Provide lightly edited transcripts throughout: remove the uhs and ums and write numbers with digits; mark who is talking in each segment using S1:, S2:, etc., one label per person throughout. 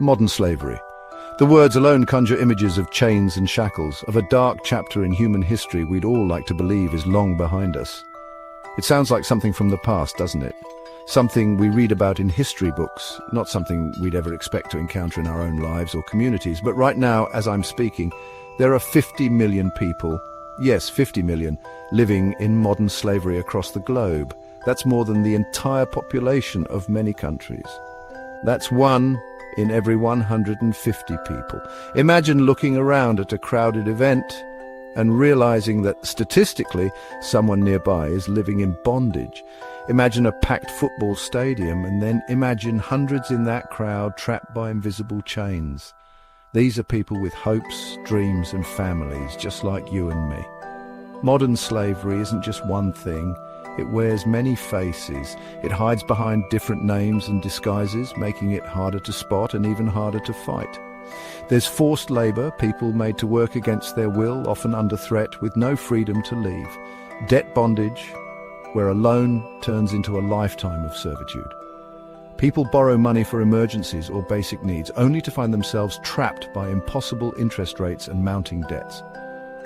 S1: Modern slavery. The words alone conjure images of chains and shackles, of a dark chapter in human history we'd all like to believe is long behind us. It sounds like something from the past, doesn't it? Something we read about in history books, not something we'd ever expect to encounter in our own lives or communities. But right now, as I'm speaking, there are 50 million people, yes, 50 million, living in modern slavery across the globe. That's more than the entire population of many countries. That's 1 in every 150 people. Imagine looking around at a crowded event and realizing that statistically someone nearby is living in bondage. Imagine a packed football stadium, and then imagine hundreds in that crowd trapped by invisible chains. These are people with hopes, dreams and families, just like you and me. Modern slavery isn't just one thing. It wears many faces. It hides behind different names and disguises, making it harder to spot and even harder to fight. There's forced labor, people made to work against their will, often under threat, with no freedom to leave. Debt bondage, where a loan turns into a lifetime of servitude. People borrow money for emergencies or basic needs, only to find themselves trapped by impossible interest rates and mounting debts.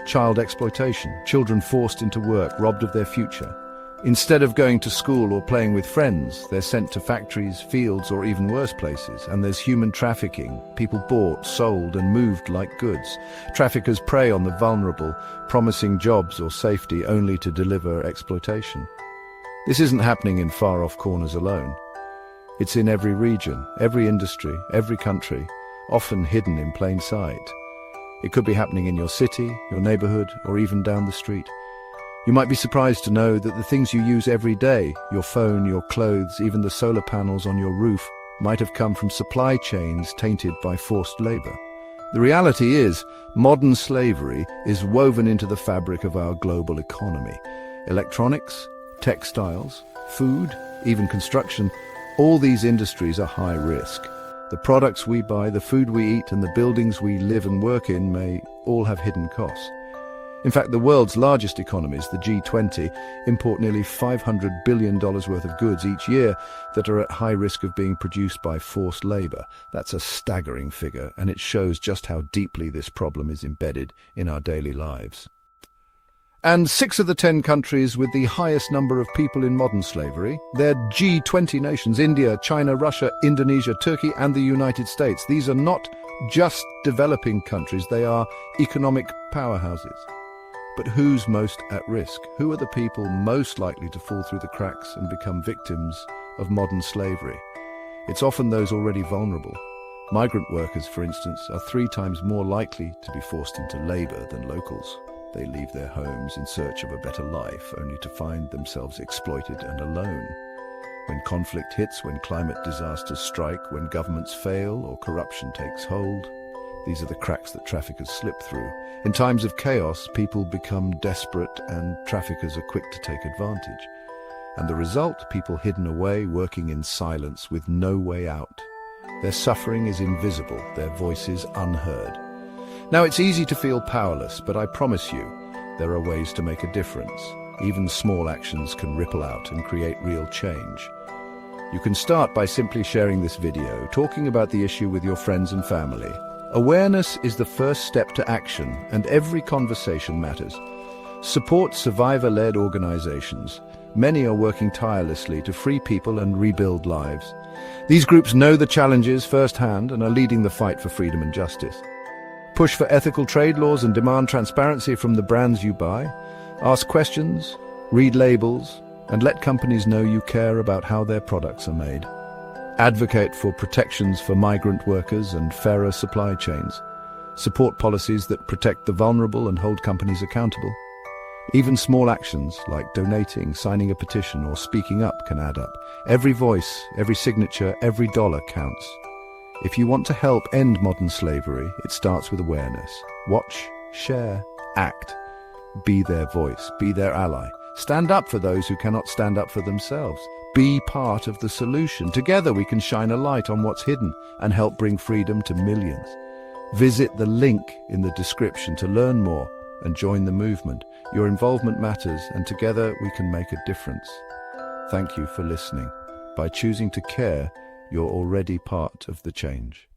S1: Child exploitation, children forced into work, robbed of their future. Instead of going to school or playing with friends, they're sent to factories, fields, or even worse places. And there's human trafficking, people bought, sold, and moved like goods. Traffickers prey on the vulnerable, promising jobs or safety only to deliver exploitation. This isn't happening in far-off corners alone. It's in every region, every industry, every country, often hidden in plain sight. It could be happening in your city, your neighborhood, or even down the street. You might be surprised to know that the things you use every day, your phone, your clothes, even the solar panels on your roof, might have come from supply chains tainted by forced labor. The reality is, modern slavery is woven into the fabric of our global economy. Electronics, textiles, food, even construction, all these industries are high risk. The products we buy, the food we eat, and the buildings we live and work in may all have hidden costs. In fact, the world's largest economies, the G20, import nearly $500 billion worth of goods each year that are at high risk of being produced by forced labor. That's a staggering figure, and it shows just how deeply this problem is embedded in our daily lives. And 6 of the 10 countries with the highest number of people in modern slavery, they're G20 nations: India, China, Russia, Indonesia, Turkey, and the United States. These are not just developing countries, they are economic powerhouses. But who's most at risk? Who are the people most likely to fall through the cracks and become victims of modern slavery? It's often those already vulnerable. Migrant workers, for instance, are 3 times more likely to be forced into labor than locals. They leave their homes in search of a better life, only to find themselves exploited and alone. When conflict hits, when climate disasters strike, when governments fail or corruption takes hold, these are the cracks that traffickers slip through. In times of chaos, people become desperate and traffickers are quick to take advantage. And the result, people hidden away, working in silence with no way out. Their suffering is invisible, their voices unheard. Now, it's easy to feel powerless, but I promise you, there are ways to make a difference. Even small actions can ripple out and create real change. You can start by simply sharing this video, talking about the issue with your friends and family. Awareness is the first step to action, and every conversation matters. Support survivor-led organizations. Many are working tirelessly to free people and rebuild lives. These groups know the challenges firsthand and are leading the fight for freedom and justice. Push for ethical trade laws and demand transparency from the brands you buy. Ask questions, read labels, and let companies know you care about how their products are made. Advocate for protections for migrant workers and fairer supply chains. Support policies that protect the vulnerable and hold companies accountable. Even small actions like donating, signing a petition, or speaking up can add up. Every voice, every signature, every dollar counts. If you want to help end modern slavery, it starts with awareness. Watch, share, act. Be their voice, be their ally. Stand up for those who cannot stand up for themselves. Be part of the solution. Together we can shine a light on what's hidden and help bring freedom to millions. Visit the link in the description to learn more and join the movement. Your involvement matters, and together we can make a difference. Thank you for listening. By choosing to care, you're already part of the change.